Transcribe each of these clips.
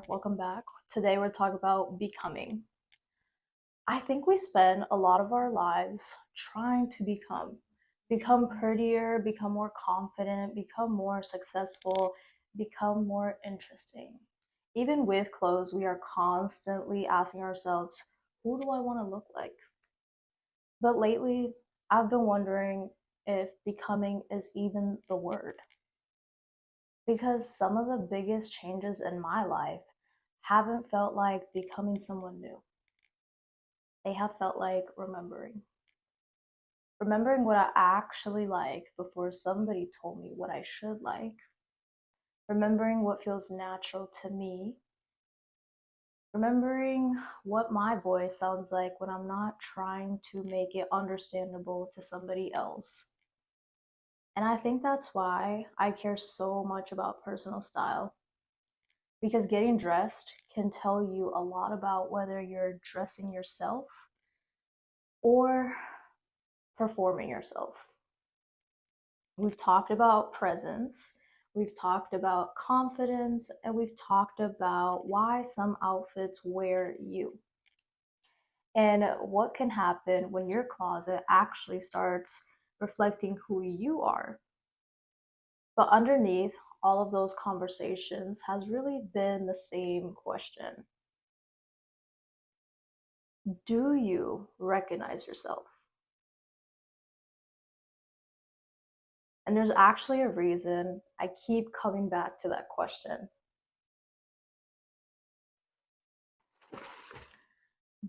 Welcome back. Today we're talking about becoming. I think we spend a lot of our lives trying to become prettier, become more confident, become more successful, become more interesting. Even with clothes, we are constantly asking ourselves, who do I want to look like? But lately, I've been wondering if becoming is even the word. Because some of the biggest changes in my life haven't felt like becoming someone new. They have felt like remembering what I actually like before somebody told me what I should like, remembering what feels natural to me, remembering what my voice sounds like when I'm not trying to make it understandable to somebody else. And I think that's why I care so much about personal style, because getting dressed can tell you a lot about whether you're dressing yourself or performing yourself. We've talked about presence, we've talked about confidence, and we've talked about why some outfits wear you and what can happen when your closet actually starts reflecting who you are. But underneath all of those conversations has really been the same question: do you recognize yourself? And there's actually a reason I keep coming back to that question.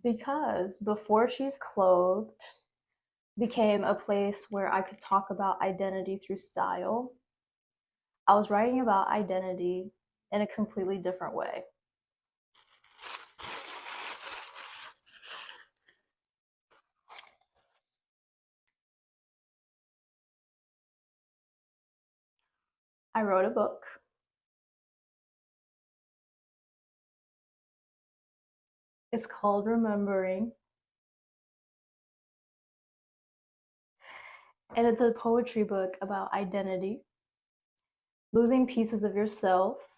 Because before She's Clothed became a place where I could talk about identity through style, I was writing about identity in a completely different way. I wrote a book. It's called Remembering, and it's a poetry book about identity, losing pieces of yourself,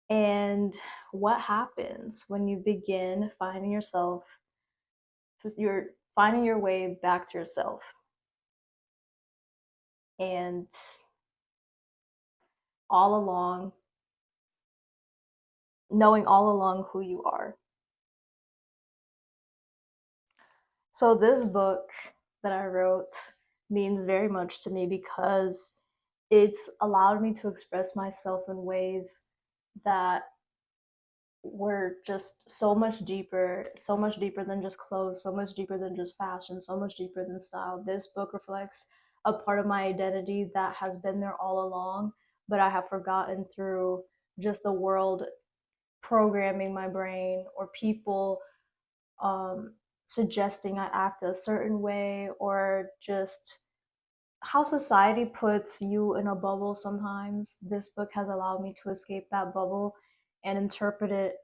and what happens when you begin finding yourself. You're finding your way back to yourself, and all along, knowing all along who you are. So, this book that I wrote means very much to me because it's allowed me to express myself in ways that were just so much deeper than just clothes, so much deeper than just fashion, so much deeper than style. This book reflects a part of my identity that has been there all along, but I have forgotten through just the world programming my brain, or people um, suggesting I act a certain way, or just how society puts you in a bubble sometimes. This book has allowed me to escape that bubble and interpret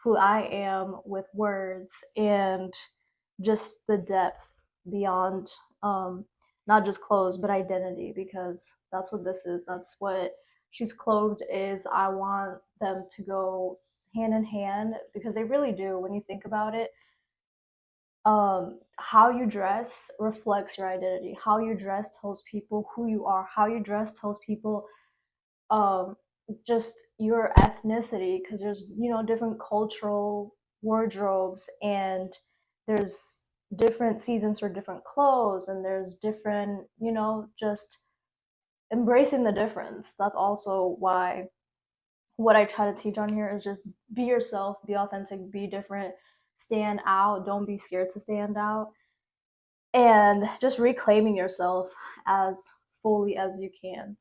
who I am with words and just the depth beyond not just clothes but identity, because that's what this is. That's what She's Clothed is. I want them to go hand in hand because they really do when you think about it. How you dress reflects your identity. How you dress tells people who you are. How you dress tells people um just your ethnicity, because there's different cultural wardrobes, and there's different seasons for different clothes, and there's different, just embracing the difference. That's also why what I try to teach on here is just be yourself, be authentic, be different, stand out, don't be scared to stand out, and just reclaiming yourself as fully as you can,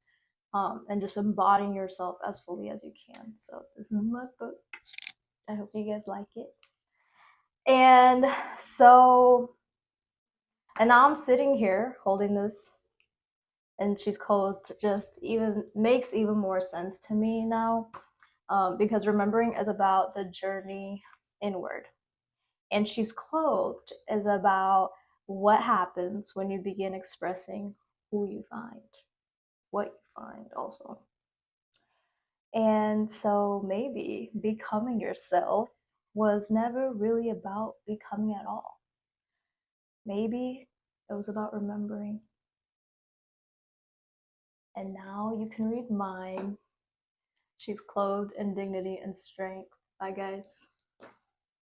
and just embodying yourself as fully as you can. So this is my book. I hope you guys like it. And so, and now I'm sitting here holding this, and She's Clothed just even makes even more sense to me now, because remembering is about the journey inward, and She's Clothed is about what happens when you begin expressing who you find, what you find also. And so maybe becoming yourself was never really about becoming at all. Maybe it was about remembering. And now you can read mine. She's clothed in dignity and strength. Bye, guys.